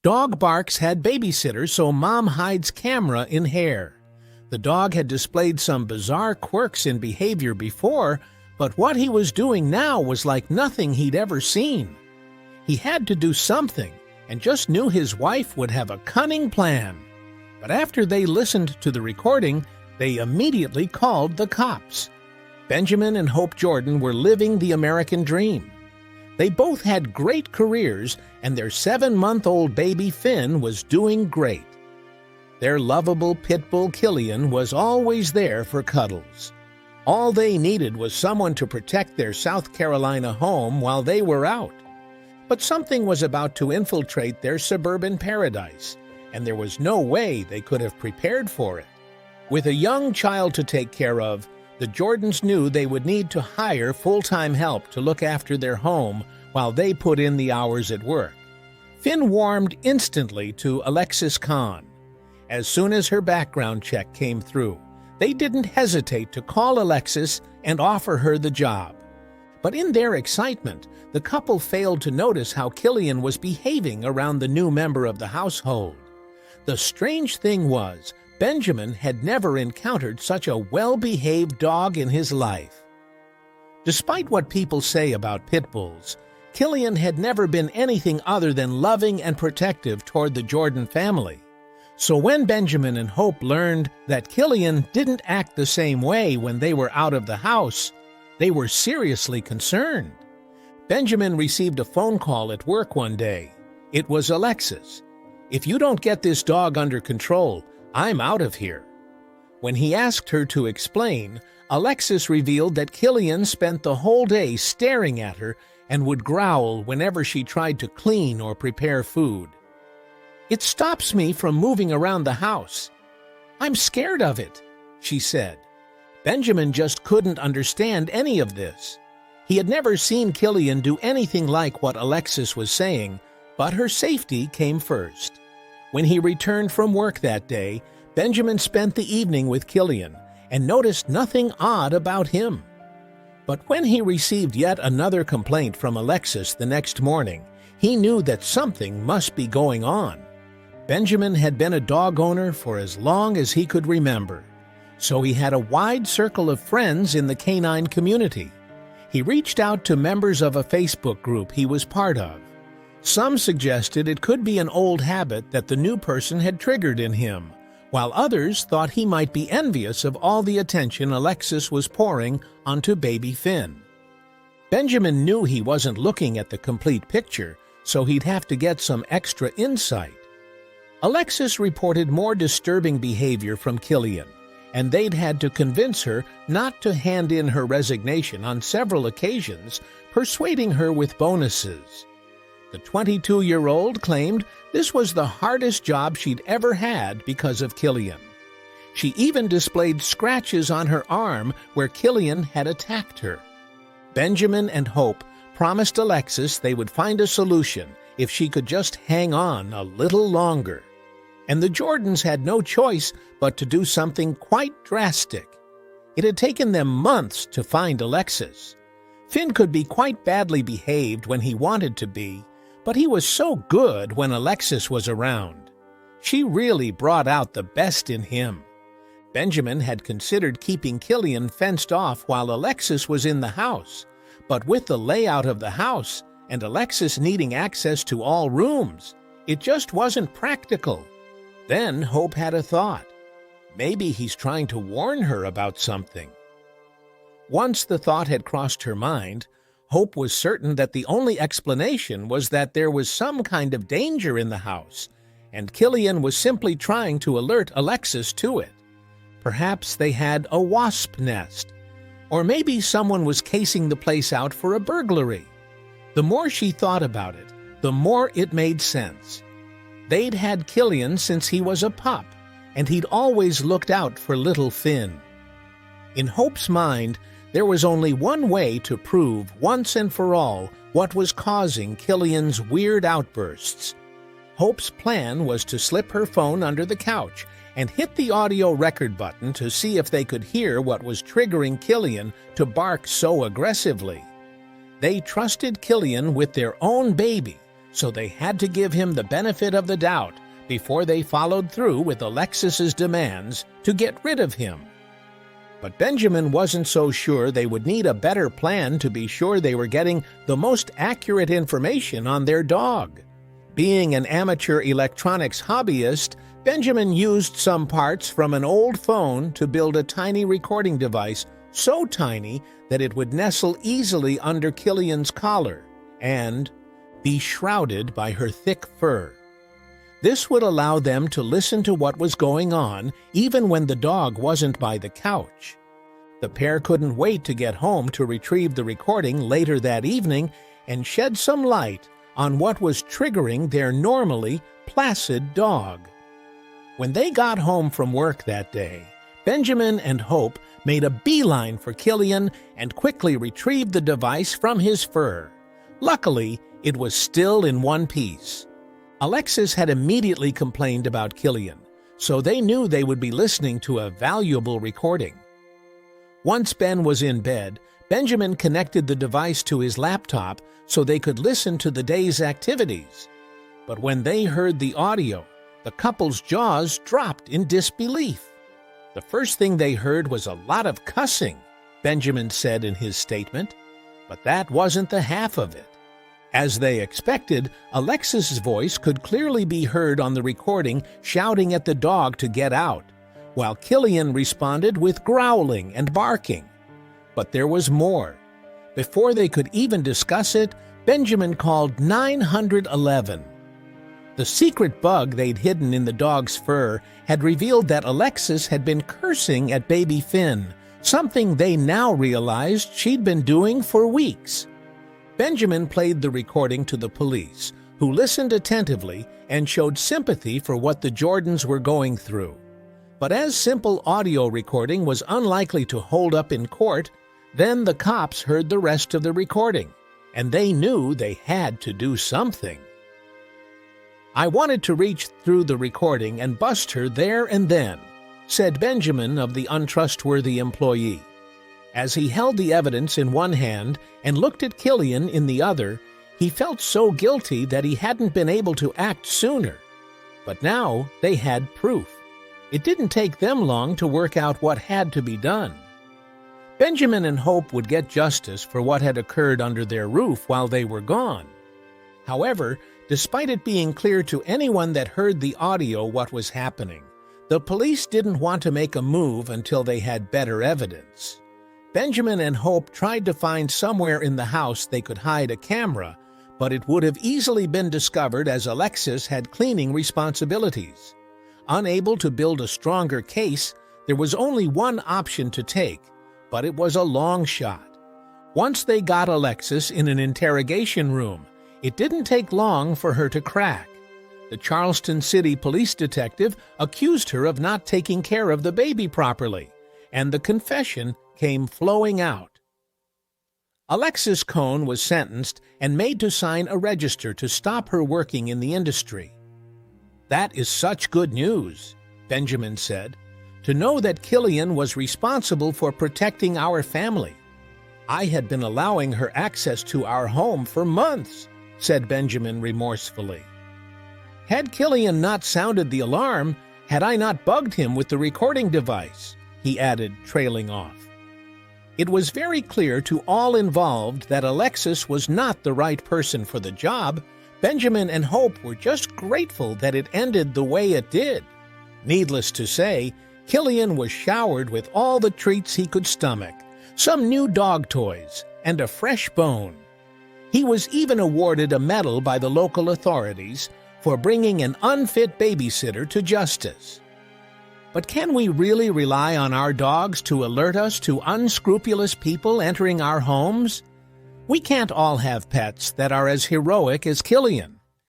Dog barks had babysitter, so mom hides camera in hair. The dog had displayed some bizarre quirks in behavior before, but what he was doing now was like nothing he'd ever seen. He had to do something, and just knew his wife would have a cunning plan. But after they listened to the recording, they immediately called the cops. Benjamin and Hope Jordan were living the American dream. They both had great careers, and their 7-month-old baby Finn was doing great. Their lovable pit bull Killian was always there for cuddles. All they needed was someone to protect their South Carolina home while they were out. But something was about to infiltrate their suburban paradise, and there was no way they could have prepared for it. With a young child to take care of, the Jordans knew they would need to hire full-time help to look after their home while they put in the hours at work. Finn warmed instantly to Alexis Kahn. As soon as her background check came through, they didn't hesitate to call Alexis and offer her the job. But in their excitement, the couple failed to notice how Killian was behaving around the new member of the household. The strange thing was, Benjamin had never encountered such a well-behaved dog in his life. Despite what people say about pit bulls, Killian had never been anything other than loving and protective toward the Jordan family. So when Benjamin and Hope learned that Killian didn't act the same way when they were out of the house, they were seriously concerned. Benjamin received a phone call at work one day. It was Alexis. "If you don't get this dog under control, I'm out of here." When he asked her to explain, Alexis revealed that Killian spent the whole day staring at her and would growl whenever she tried to clean or prepare food. "It stops me from moving around the house. I'm scared of it," she said. Benjamin just couldn't understand any of this. He had never seen Killian do anything like what Alexis was saying, but her safety came first. When he returned from work that day, Benjamin spent the evening with Killian and noticed nothing odd about him. But when he received yet another complaint from Alexis the next morning, he knew that something must be going on. Benjamin had been a dog owner for as long as he could remember, so he had a wide circle of friends in the canine community. He reached out to members of a Facebook group he was part of. Some suggested it could be an old habit that the new person had triggered in him, while others thought he might be envious of all the attention Alexis was pouring onto baby Finn. Benjamin knew he wasn't looking at the complete picture, so he'd have to get some extra insight. Alexis reported more disturbing behavior from Killian, and they'd had to convince her not to hand in her resignation on several occasions, persuading her with bonuses. The 22-year-old claimed this was the hardest job she'd ever had because of Killian. She even displayed scratches on her arm where Killian had attacked her. Benjamin and Hope promised Alexis they would find a solution if she could just hang on a little longer. And the Jordans had no choice but to do something quite drastic. It had taken them months to find Alexis. Finn could be quite badly behaved when he wanted to be, but he was so good when Alexis was around. She really brought out the best in him. Benjamin had considered keeping Killian fenced off while Alexis was in the house, but with the layout of the house and Alexis needing access to all rooms, it just wasn't practical. Then Hope had a thought. Maybe he's trying to warn her about something. Once the thought had crossed her mind, Hope was certain that the only explanation was that there was some kind of danger in the house, and Killian was simply trying to alert Alexis to it. Perhaps they had a wasp nest, or maybe someone was casing the place out for a burglary. The more she thought about it, the more it made sense. They'd had Killian since he was a pup, and he'd always looked out for little Finn. In Hope's mind, there was only one way to prove once and for all what was causing Killian's weird outbursts. Hope's plan was to slip her phone under the couch and hit the audio record button to see if they could hear what was triggering Killian to bark so aggressively. They trusted Killian with their own baby, so they had to give him the benefit of the doubt before they followed through with Alexis's demands to get rid of him. But Benjamin wasn't so sure they would need a better plan to be sure they were getting the most accurate information on their dog. Being an amateur electronics hobbyist, Benjamin used some parts from an old phone to build a tiny recording device, so tiny that it would nestle easily under Killian's collar and be shrouded by her thick fur. This would allow them to listen to what was going on even when the dog wasn't by the couch. The pair couldn't wait to get home to retrieve the recording later that evening and shed some light on what was triggering their normally placid dog. When they got home from work that day, Benjamin and Hope made a beeline for Killian and quickly retrieved the device from his fur. Luckily, it was still in one piece. Alexis had immediately complained about Killian, so they knew they would be listening to a valuable recording. Once Ben was in bed, Benjamin connected the device to his laptop so they could listen to the day's activities. But when they heard the audio, the couple's jaws dropped in disbelief. The first thing they heard was a lot of cussing, Benjamin said in his statement, but that wasn't the half of it. As they expected, Alexis's voice could clearly be heard on the recording shouting at the dog to get out, while Killian responded with growling and barking. But there was more. Before they could even discuss it, Benjamin called 911. The secret bug they'd hidden in the dog's fur had revealed that Alexis had been cursing at baby Finn, something they now realized she'd been doing for weeks. Benjamin played the recording to the police, who listened attentively and showed sympathy for what the Jordans were going through. But as simple audio recording was unlikely to hold up in court, then the cops heard the rest of the recording, and they knew they had to do something. "I wanted to reach through the recording and bust her there and then," said Benjamin of the untrustworthy employee. As he held the evidence in one hand and looked at Killian in the other, he felt so guilty that he hadn't been able to act sooner. But now they had proof. It didn't take them long to work out what had to be done. Benjamin and Hope would get justice for what had occurred under their roof while they were gone. However, despite it being clear to anyone that heard the audio what was happening, the police didn't want to make a move until they had better evidence. Benjamin and Hope tried to find somewhere in the house they could hide a camera, but it would have easily been discovered as Alexis had cleaning responsibilities. Unable to build a stronger case, there was only one option to take, but it was a long shot. Once they got Alexis in an interrogation room, it didn't take long for her to crack. The Charleston City police detective accused her of not taking care of the baby properly, and the confession came flowing out. Alexis Cohn was sentenced and made to sign a register to stop her working in the industry. "That is such good news," Benjamin said, "to know that Killian was responsible for protecting our family. I had been allowing her access to our home for months," said Benjamin remorsefully. "Had Killian not sounded the alarm, had I not bugged him with the recording device," he added, trailing off. It was very clear to all involved that Alexis was not the right person for the job. Benjamin and Hope were just grateful that it ended the way it did. Needless to say, Killian was showered with all the treats he could stomach, some new dog toys, and a fresh bone. He was even awarded a medal by the local authorities for bringing an unfit babysitter to justice. But can we really rely on our dogs to alert us to unscrupulous people entering our homes? We can't all have pets that are as heroic as Killian.